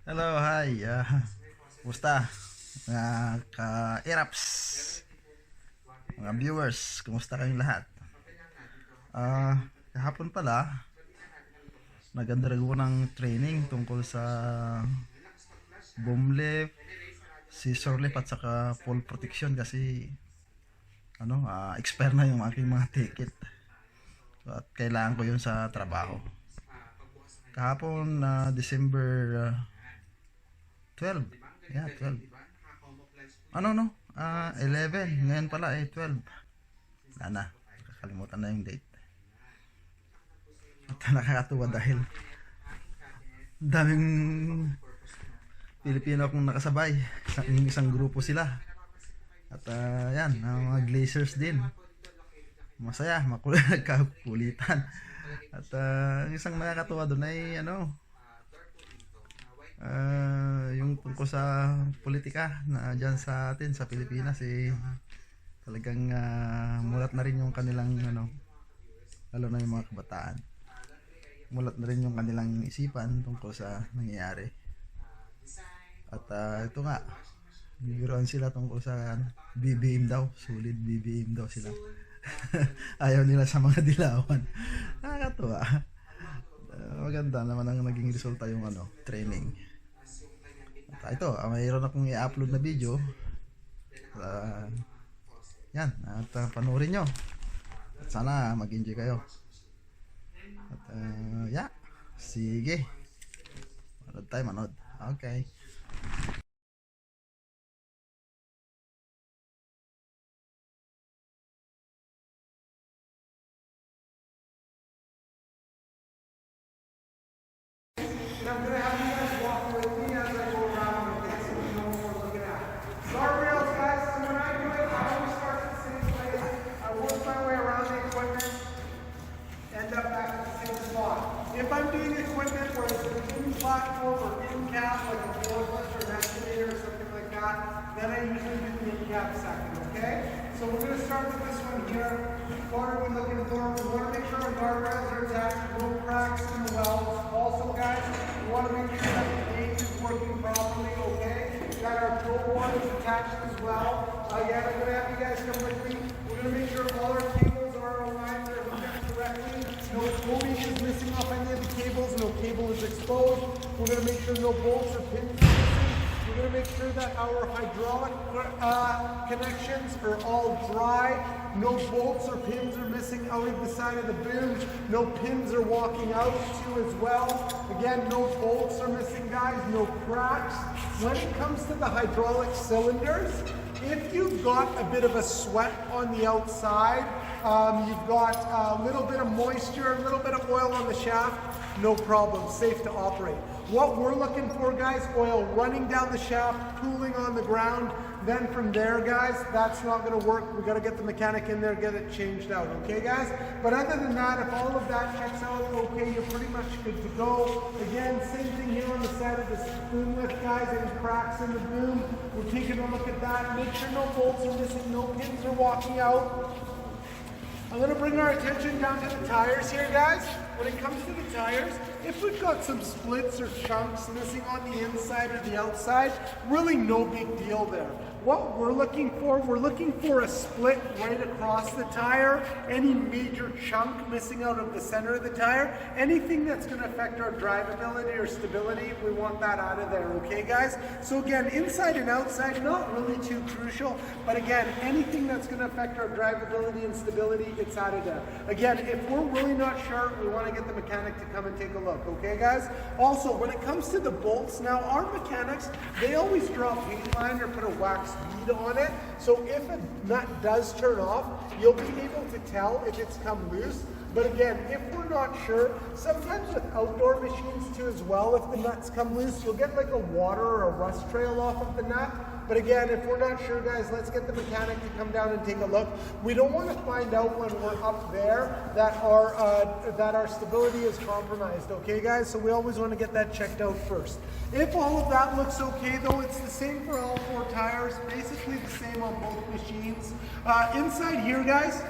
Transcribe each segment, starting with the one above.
Hello, hi. Kumusta? Mga ka-Eraps, mga viewers, kumusta kayong lahat? Kahapon pala, nag-undergo ko ng training tungkol sa boom lift, scissor lift at saka fall protection kasi expire na yung aking mga ticket. At kailangan ko yun sa trabaho. Kahapon December 12. Yeah, 12. 11. Ngayon pala 12. Wala na. Nakakalimutan na yung date. At nakakatuwa dahil daming Pilipino akong nakasabay. Isang grupo sila. At yan, mga Glaziers din. Masaya, nagkakulitan. At isang nakakatuwa doon ay yung tungkol sa politika na dyan sa atin sa Pilipinas talagang mulat na rin yung kanilang lalo na yung mga kabataan, mulat na rin yung kanilang isipan tungkol sa nangyayari. At ito nga, bibiruan sila tungkol sa BBM daw, sulit BBM daw sila. Ayaw nila sa mga dilawan. Nakakatuwa. Maganda naman ang naging resulta yung training. At ito, mayroon akong i-upload na video. Yan, at panoorin nyo. At sana mag-enjoy kayo. At yeah, sige. Manood tayo, manood. Okay. I'm going to have you guys walk with me as I go around, okay, so we know what we're looking at. Guardrails, guys, so when I do it, I always start at the same place. I work my way around the equipment, end up back at the same spot. If I'm doing equipment where it's an in platform or in cap, like a forklift or an excavator or something like that, then I usually do the in cap second, okay? So we're going to start with this one here. What are we looking for? We want to make sure our guardrails are attached, no cracks in the welds. Also, guys, we want to make sure that the gauge is working properly, okay? That our flow board is attached as well. Again, I'm going to have you guys come with me. We're going to make sure all our cables are aligned, they're hooked up correctly. No coding is missing off any of the cables, no cable is exposed. We're going to make sure no bolts or pins are missing. We're going to make sure that our hydraulic connections are all dry. No bolts or pins are missing out of the side of the boom. No pins are walking out too as well. Again, no bolts are missing, guys. No cracks. When it comes to the hydraulic cylinders, if you've got a bit of a sweat on the outside, you've got a little bit of moisture, a little bit of oil on the shaft, no problem, safe to operate. What we're looking for, guys, oil running down the shaft, pooling on the ground. Then from there, guys, that's not going to work. We've got to get the mechanic in there, get it changed out, okay, guys? But other than that, if all of that checks out, okay, you're pretty much good to go. Again, same thing here on the side of this boom lift, guys, any cracks in the boom. We're taking a look at that. Make sure no bolts are missing, no pins are walking out. I'm going to bring our attention down to the tires here, guys. When it comes to the tires, if we've got some splits or chunks missing on the inside or the outside, really no big deal there. What we're looking for a split right across the tire, any major chunk missing out of the center of the tire, anything that's going to affect our drivability or stability, we want that out of there, okay guys? So again, inside and outside, not really too crucial, but again, anything that's going to affect our drivability and stability, it's out of there. Again, if we're really not sure, we want to get the mechanic to come and take a look, okay guys? Also, when it comes to the bolts, now our mechanics, they always draw a paint line or put a wax bead on it. So if a nut does turn off, you'll be able to tell if it's come loose. But again, if we're not sure, sometimes with outdoor machines too as well, if the nuts come loose, you'll get like a water or a rust trail off of the nut. But again, if we're not sure, guys, let's get the mechanic to come down and take a look. We don't want to find out when we're up there that our stability is compromised, okay guys? So we always want to get that checked out first. If all of that looks okay though, it's the same for all four tires, basically the same on both machines. Inside here, guys,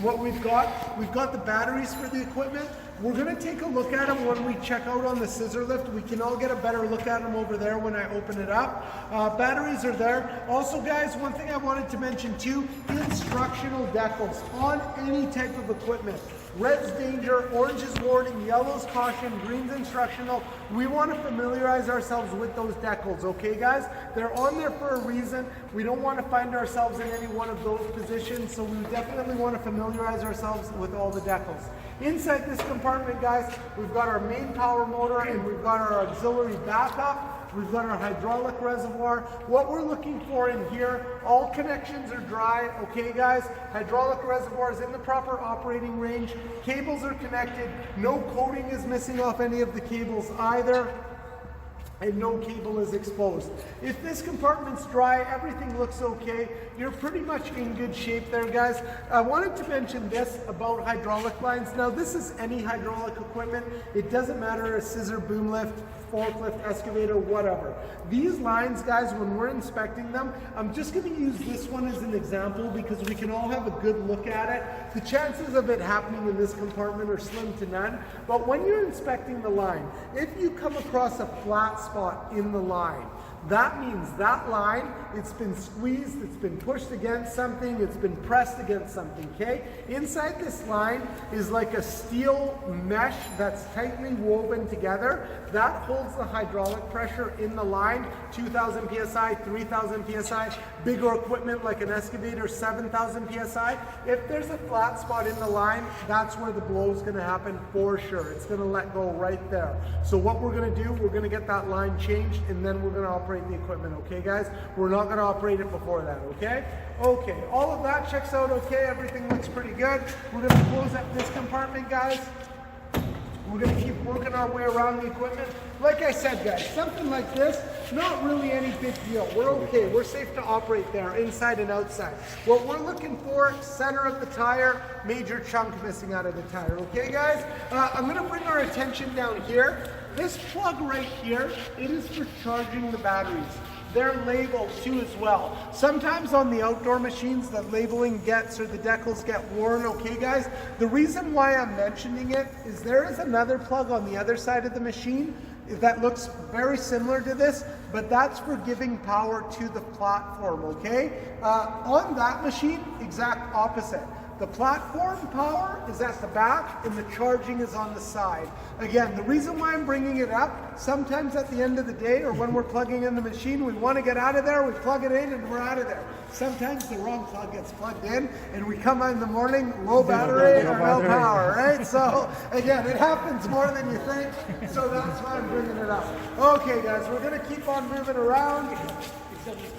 what we've got the batteries for the equipment. We're going to take a look at them when we check out on the scissor lift. We can all get a better look at them over there when I open it up. Batteries are there. Also, guys, one thing I wanted to mention too, instructional decals on any type of equipment. Red's danger, orange is warning, yellow's caution, green's instructional. We want to familiarize ourselves with those decals, okay guys? They're on there for a reason. We don't want to find ourselves in any one of those positions, so we definitely want to familiarize ourselves with all the decals. Inside this compartment, guys, we've got our main power motor and we've got our auxiliary backup. We've got our hydraulic reservoir. What we're looking for in here, all connections are dry, okay guys? Hydraulic reservoir is in the proper operating range. Cables are connected. No coating is missing off any of the cables either. And no cable is exposed. If this compartment's dry, everything looks okay, you're pretty much in good shape there, guys. I wanted to mention this about hydraulic lines. Now, this is any hydraulic equipment. It doesn't matter, a scissor, boom lift, forklift, excavator, whatever. These lines, guys, when we're inspecting them, I'm just going to use this one as an example because we can all have a good look at it. The chances of it happening in this compartment are slim to none, but when you're inspecting the line, if you come across a flat spot in the line, that means that line, it's been squeezed, it's been pushed against something, it's been pressed against something, okay? Inside this line is like a steel mesh that's tightly woven together. That holds the hydraulic pressure in the line, 2,000 PSI, 3,000 PSI. Bigger equipment like an excavator, 7,000 PSI. If there's a flat spot in the line, that's where the blow is gonna happen for sure. It's gonna let go right there. So what we're gonna do, we're gonna get that line changed and then we're gonna operate the equipment, okay guys? We're not gonna operate it before that, okay? Okay, all of that checks out okay, everything looks pretty good. We're gonna close up this compartment, guys. We're gonna keep working our way around the equipment. Like I said, guys, something like this, not really any big deal. We're okay, we're safe to operate there, inside and outside. What we're looking for, center of the tire, major chunk missing out of the tire, okay guys? I'm gonna bring our attention down here. This plug right here, it is for charging the batteries. They're labeled too as well. Sometimes on the outdoor machines, the labeling gets, or the decals get worn, okay guys? The reason why I'm mentioning it is there is another plug on the other side of the machine that looks very similar to this, but that's for giving power to the platform, okay? On that machine, exact opposite. The platform power is at the back and the charging is on the side. Again, the reason why I'm bringing it up, sometimes at the end of the day or when we're plugging in the machine, we want to get out of there, we plug it in and we're out of there. Sometimes the wrong plug gets plugged in and we come in the morning, low battery or no power, right? So again, it happens more than you think, so that's why I'm bringing it up. Okay guys, we're going to keep on moving around.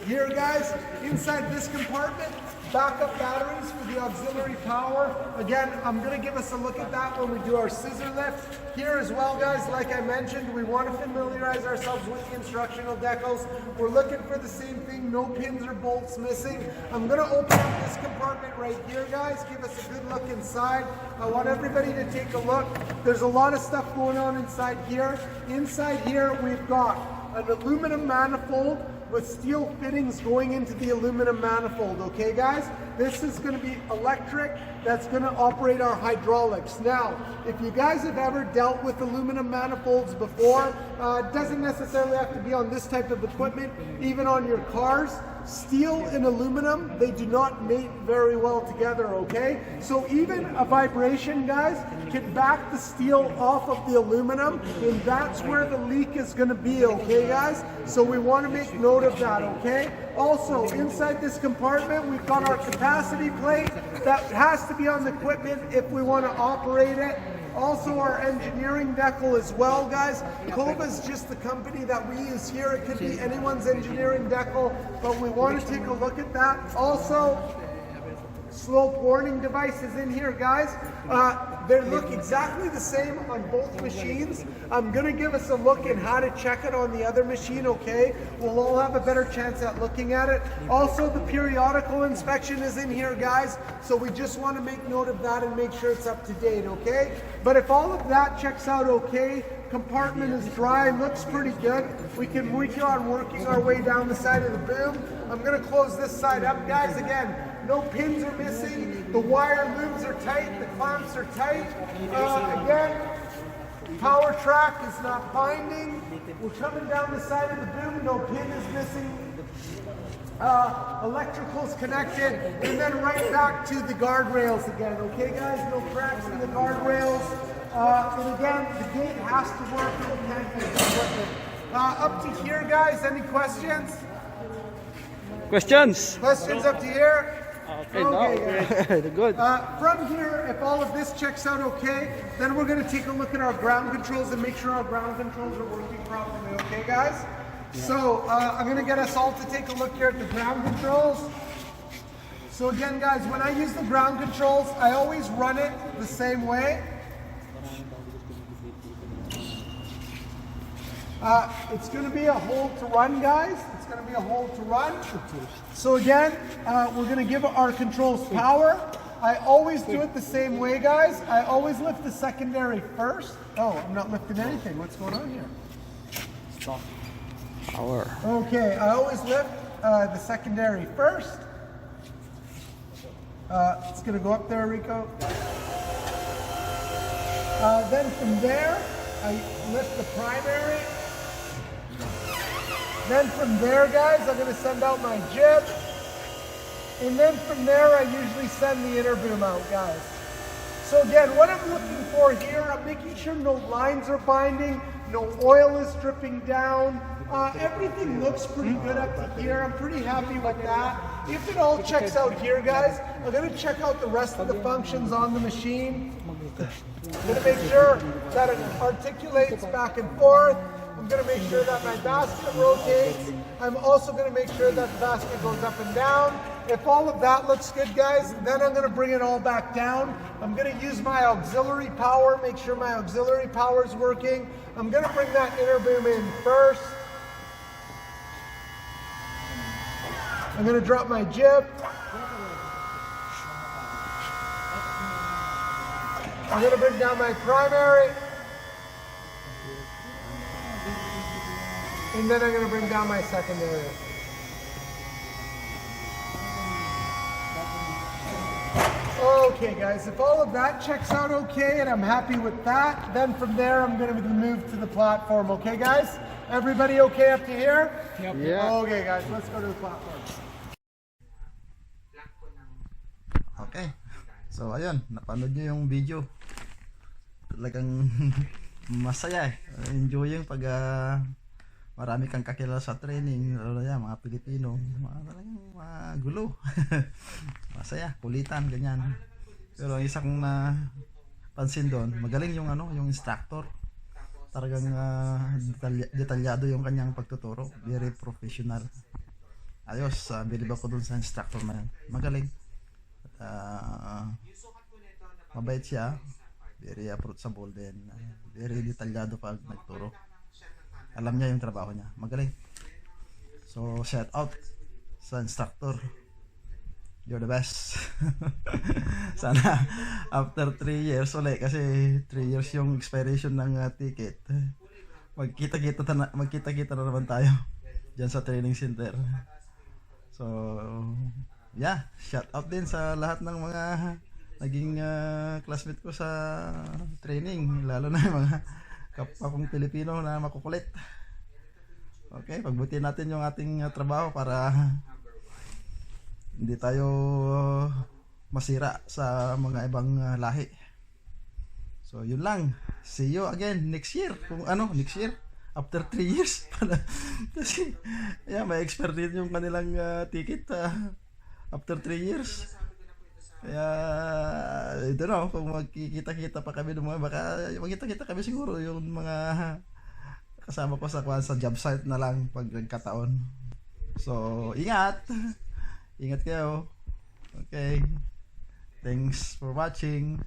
Here guys, inside this compartment, backup batteries for the auxiliary power. Again, I'm going to give us a look at that when we do our scissor lift. Here as well guys, like I mentioned, we want to familiarize ourselves with the instructional decals. We're looking for the same thing, no pins or bolts missing. I'm going to open up this compartment right here guys, give us a good look inside. I want everybody to take a look. There's a lot of stuff going on inside here. Inside here we've got an aluminum manifold with steel fittings going into the aluminum manifold, okay guys? This is gonna be electric, that's gonna operate our hydraulics. Now, if you guys have ever dealt with aluminum manifolds before, it doesn't necessarily have to be on this type of equipment, even on your cars. Steel and aluminum, they do not mate very well together, okay? So even a vibration, guys, can back the steel off of the aluminum, and that's where the leak is gonna be, okay, guys? So we wanna make note of that, okay? Also, inside this compartment, we've got our capacity plate that has to be on the equipment if we wanna operate it. Also our engineering decal as well, guys. Cova is just the company that we use here. It could be anyone's engineering decal, but we want to take a look at that. Also, slope warning device is in here, guys. They look exactly the same on both machines. I'm going to give us a look at how to check it on the other machine, okay? We'll all have a better chance at looking at it. Also, the periodical inspection is in here, guys. So we just want to make note of that and make sure it's up to date, okay? But if all of that checks out okay, compartment is dry, looks pretty good, we can move on working our way down the side of the boom. I'm going to close this side up, guys. Again, No pins are missing. The wire loops are tight. The clamps are tight. Again, power track is not binding. We're coming down the side of the boom. No pin is missing. Electrical's connected, and then right back to the guardrails again. Okay, guys, no cracks in the guardrails. And again, the gate has to work. It can't be equipment. Up to here, guys. Any questions? Questions? Questions up to here? Okay, no. Good. From here, if all of this checks out okay, then we're going to take a look at our ground controls and make sure our ground controls are working properly. Okay, guys? So I'm going to get us all to take a look here at the ground controls. So again, guys, when I use the ground controls, I always run it the same way. It's going to be a hold to run, guys. It's going to be a hold to run. So again, we're going to give our controls power. I always do it the same way, guys. I always lift the secondary first. Oh, I'm not lifting anything. What's going on here? Stop. Power. Okay, I always lift the secondary first. It's going to go up there, Rico. Then from there, I lift the primary. Then from there, guys, I'm going to send out my jib. And then from there, I usually send the inner boom out, guys. So again, what I'm looking for here, I'm making sure no lines are binding, no oil is dripping down. Everything looks pretty good up to here. I'm pretty happy with that. If it all checks out here, guys, I'm going to check out the rest of the functions on the machine. I'm going to make sure that it articulates back and forth. I'm going to make sure that my basket rotates. I'm also going to make sure that the basket goes up and down. If all of that looks good, guys, then I'm going to bring it all back down. I'm going to use my auxiliary power, make sure my auxiliary power is working. I'm going to bring that inner boom in first. I'm going to drop my jib. I'm going to bring down my primary. And then I'm going to bring down my secondary. Okay, guys, if all of that checks out okay and I'm happy with that, then from there I'm going to move to the platform. Okay, guys? Everybody okay up to here? Yep. Yeah. Okay, guys, let's go to the platform. Okay. So ayun, napanood nyo yung video. Talagang masaya eh. Enjoying pag marami kang kakilala sa training, lalo na yan, mga Pilipino, mga gulo. Masaya, kulitan, ganyan. Pero ang isa kong napansin doon, magaling yung yung instructor. Talagang detalyado yung kanyang pagtuturo, very professional. Ayos, bilib ako doon sa instructor na yan. Magaling. Mabait siya, very approachable din, very detalyado pag nagturo. Alam niya yung trabaho niya, magaling. So shout out sa instructor, you're the best. Sana after 3 years ulit, kasi 3 years yung expiration ng ticket, magkita-kita na naman tayo dyan sa training center. So yeah, shout out din sa lahat ng mga naging classmate ko sa training, lalo na yung mga kapwa kong Pilipino na makukulit. Okay, pagbutin natin yung ating trabaho para hindi tayo masira sa mga ibang lahi. So yun lang, see you again next year. Kung next year after 3 years kasi yeah, may expert din yung kanilang ticket after 3 years. Kaya I don't know kung magkikita-kita pa kami ng mga, baka magkita-kita kami siguro yung mga kasama ko sa job site na lang pag nagkataon. So ingat kayo. Okay, thanks for watching.